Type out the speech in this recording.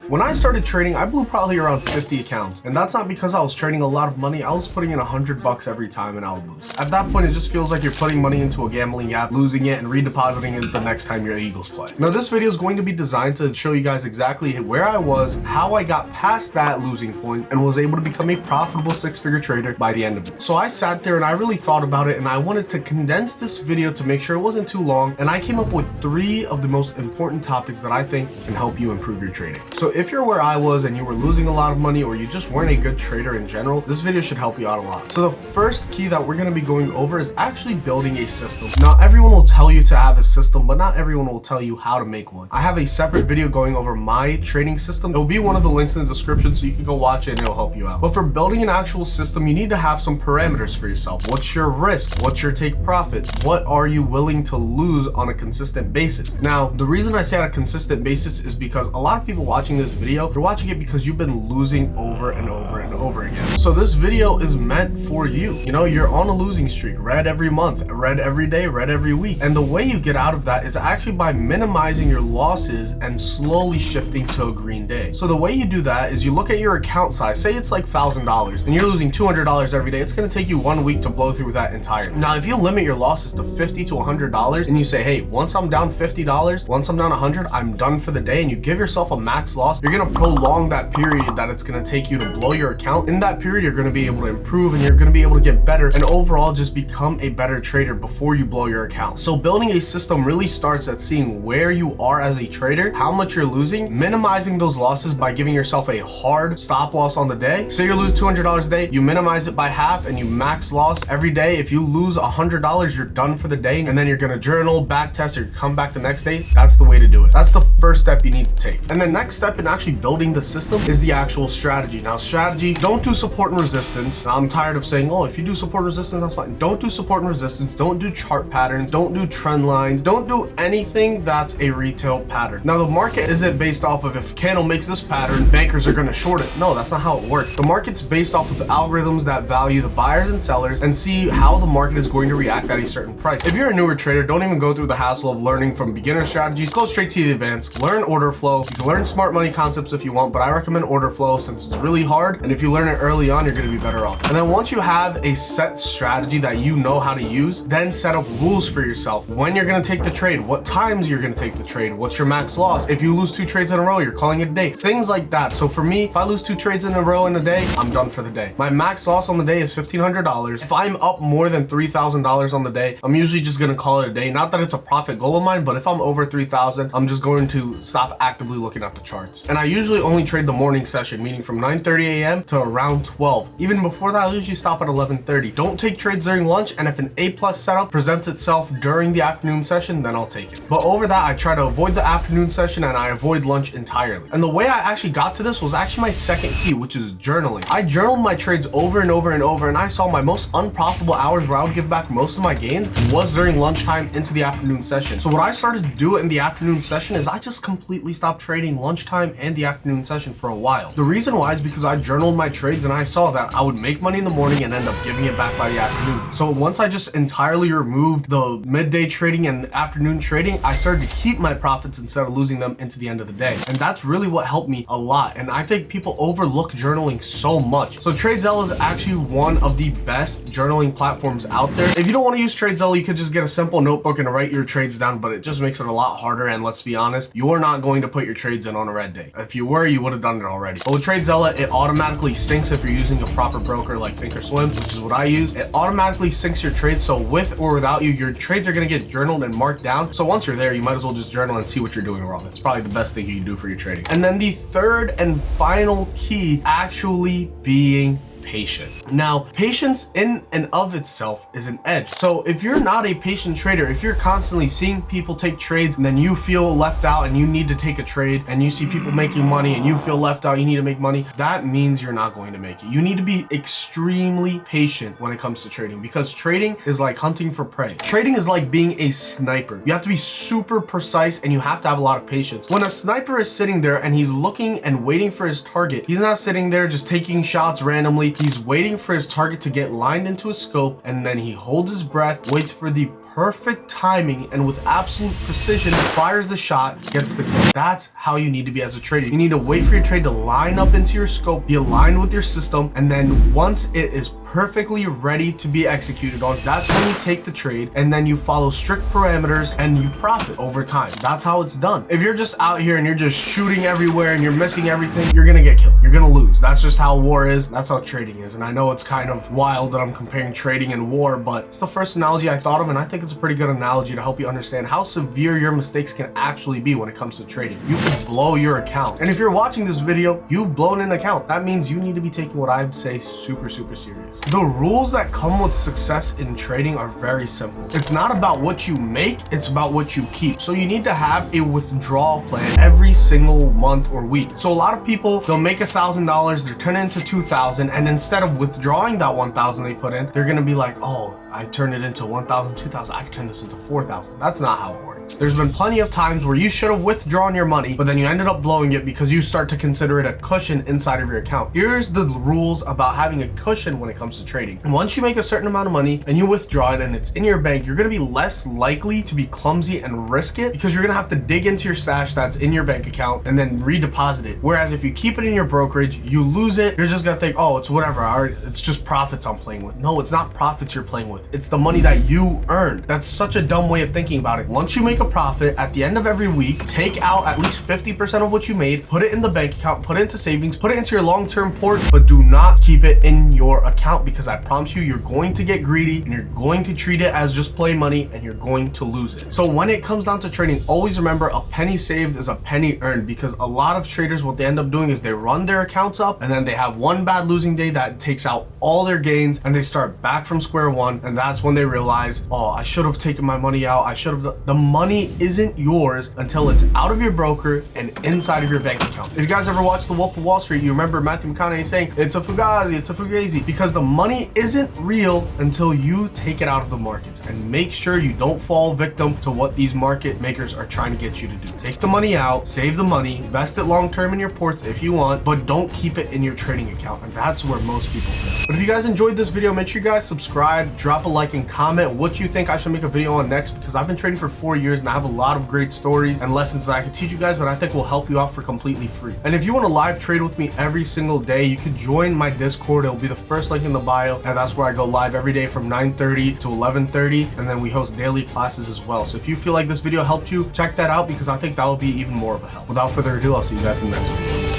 When I started trading, I blew probably around 50 accounts. And that's not because I was trading a lot of money. I was putting in $100 every time and I would lose. At that point, it just feels like you're putting money into a gambling app, losing it and redepositing it the next time your Eagles play. Now, this video is going to be designed to show you guys exactly where I was, how I got past that losing point, and was able to become a profitable six-figure trader by the end of it. So I sat there and I really thought about it, and I wanted to condense this video to make sure it wasn't too long, and I came up with 3 of the most important topics that I think can help you improve your trading. So if you're where I was and you were losing a lot of money, or you just weren't a good trader in general, this video should help you out a lot. So the first key that we're going to be going over is actually building a system. Now, everyone will tell you to have a system, but not everyone will tell you how to make one. I have a separate video going over my trading system. It'll be one of the links in the description, so you can go watch it and it'll help you out. But for building an actual system, you need to have some parameters for yourself. What's your risk? What's your take profit? What are you willing to lose on a consistent basis? Now, the reason I say on a consistent basis is because a lot of people watching this video, they're watching it because you've been losing over and over and over again. So this video is meant for you. You know, you're on a losing streak, red every month, red every day, red every week. And the way you get out of that is actually by minimizing your losses and slowly shifting to a green day. So the way you do that is you look at your account size, say it's like $1,000 and you're losing $200 every day. It's going to take you 1 week to blow through that entirely. Now, if you limit your losses to $50 to $100 and you say, hey, once I'm down $50, once I'm down $100, I'm done for the day, and you give yourself a max loss, you're going to prolong that period that it's going to take you to blow your account. In that period, you're going to be able to improve and you're going to be able to get better and overall just become a better trader before you blow your account. So building a system really starts at seeing where you are as a trader, how much you're losing, minimizing those losses by giving yourself a hard stop loss on the day. Say you lose $200 a day, you minimize it by half and you max loss every day. If you lose $100, you're done for the day, and then you're going to journal, back test, or come back the next day. That's the way to do it. That's the first step you need to take. And the next step in actually building the system is the actual strategy. Now, strategy, don't do support and resistance. Now, I'm tired of saying, oh, if you do support and resistance, that's fine. Don't do support and resistance. Don't do chart patterns. Don't do trend lines. Don't do anything that's a retail pattern. Now, the market isn't based off of if candle makes this pattern, bankers are going to short it. No, that's not how it works. The market's based off of the algorithms that value the buyers and sellers and see how the market is going to react at a certain price. If you're a newer trader, don't even go through the hassle of learning from beginner strategies. Go straight to the advanced. Learn order flow. You can learn smart money concepts if you want, but I recommend order flow since it's really hard. And if you learn it early on, you're going to be better off. And then once you have a set strategy that you know how to use, then set up rules for yourself. When you're going to take the trade, what times you're going to take the trade, what's your max loss. If you lose 2 trades in a row, you're calling it a day. Things like that. So for me, if I lose 2 trades in a row in a day, I'm done for the day. My max loss on the day is $1,500. If I'm up more than $3,000 on the day, I'm usually just going to call it a day. Not that it's a profit goal of mine, but if I'm over 3,000, I'm just going to stop actively looking at the charts. And I usually only trade the morning session, meaning from 9:30 a.m. to around 12. Even before that, I usually stop at 11:30. Don't take trades during lunch, and if an A+ setup presents itself during the afternoon session, then I'll take it. But over that, I try to avoid the afternoon session and I avoid lunch entirely. And the way I actually got to this was actually my second key, which is journaling. I journaled my trades over and over and over, and I saw my most unprofitable hours where I would give back most of my gains was during lunchtime into the afternoon session. So what I started to do in the afternoon session is I just completely stopped trading lunchtime and the afternoon session for a while. The reason why is because I journaled my trades and I saw that I would make money in the morning and end up giving it back by the afternoon. So once I just entirely removed the midday trading and afternoon trading, I started to keep my profits instead of losing them into the end of the day. And that's really what helped me a lot. And I think people overlook journaling so much. So TradeZella is actually one of the best journaling platforms out there. If you don't want to use TradeZella, you could just get a simple notebook and write your trades down, but it just makes it a lot harder. And let's be honest, you are not going to put your trades in on a red day. If you were, you would have done it already. But with TradeZella, it automatically syncs if you're using a proper broker like Thinkorswim, which is what I use. It automatically syncs your trades. So with or without you, your trades are going to get journaled and marked down. So once you're there, you might as well just journal and see what you're doing wrong. It's probably the best thing you can do for your trading. And then the third and final key, actually being patient. Now, patience in and of itself is an edge. So if you're not a patient trader, if you're constantly seeing people take trades and then you feel left out and you need to take a trade, and you see people making money and you feel left out, you need to make money, that means you're not going to make it. You need to be extremely patient when it comes to trading, because trading is like hunting for prey. Trading is like being a sniper. You have to be super precise and you have to have a lot of patience. When a sniper is sitting there and he's looking and waiting for his target, he's not sitting there just taking shots randomly. He's waiting for his target to get lined into a scope, and then he holds his breath, waits for the perfect timing and with absolute precision fires the shot, gets the kill. That's how you need to be as a trader. You need to wait for your trade to line up into your scope, be aligned with your system, and then once it is perfectly ready to be executed on, that's when you take the trade, and then you follow strict parameters and you profit over time. That's how it's done. If you're just out here and you're just shooting everywhere and you're missing everything, you're gonna get killed. You're gonna lose. That's just how war is. That's how trading is. And I know it's kind of wild that I'm comparing trading and war, but it's the first analogy I thought of, and I think it's a pretty good analogy to help you understand how severe your mistakes can actually be when it comes to trading. You can blow your account. And if you're watching this video, you've blown an account. That means you need to be taking what I'd say super serious. The rules that come with success in trading are very simple. It's not about what you make, it's about what you keep. So you need to have a withdrawal plan every single month or week. So a lot of people, they'll make $1,000, they're turning into 2,000, and instead of withdrawing that 1,000 they put in, they're gonna be like, oh, I turned it into 1,000, 2,000, I can turn this into 4,000. That's not how it works. There's been plenty of times where you should have withdrawn your money, but then you ended up blowing it because you start to consider it a cushion inside of your account. Here's the rules about having a cushion when it comes to trading. And once you make a certain amount of money and you withdraw it and it's in your bank, you're gonna be less likely to be clumsy and risk it because you're gonna have to dig into your stash that's in your bank account and then redeposit it. Whereas if you keep it in your brokerage, you lose it, you're just gonna think, oh, it's whatever, it's just profits I'm playing with. No, it's not profits you're playing with. It's the money that you earned. That's such a dumb way of thinking about it. Once you make a profit at the end of every week, take out at least 50% of what you made, put it in the bank account, put it into savings, put it into your long-term port, but do not keep it in your account because I promise you, you're going to get greedy and you're going to treat it as just play money and you're going to lose it. So when it comes down to trading, always remember a penny saved is a penny earned, because a lot of traders, what they end up doing is they run their accounts up and then they have one bad losing day that takes out all their gains and they start back from square one, and that's when they realize, oh, I should have taken my money out. I should have. The money isn't yours until it's out of your broker and inside of your bank account. If you guys ever watched The Wolf of Wall Street, you remember Matthew McConaughey saying, it's a fugazi, it's a fugazi, because the money isn't real until you take it out of the markets. And make sure you don't fall victim to what these market makers are trying to get you to do. Take the money out, save the money, invest it long-term in your ports if you want, but don't keep it in your trading account. And that's where most people fail. But if you guys enjoyed this video, make sure you guys subscribe, drop a like, and comment what you think I should make a video on next, because I've been trading for 4 years and I have a lot of great stories and lessons that I can teach you guys that I think will help you out for completely free. And if you want to live trade with me every single day, you can join my Discord. It'll be the first link in the bio, and that's where I go live every day from 9:30 to 11:30, and then we host daily classes as well. So if you feel like this video helped you, check that out, because I think that will be even more of a help. Without further ado, I'll see you guys in the next video.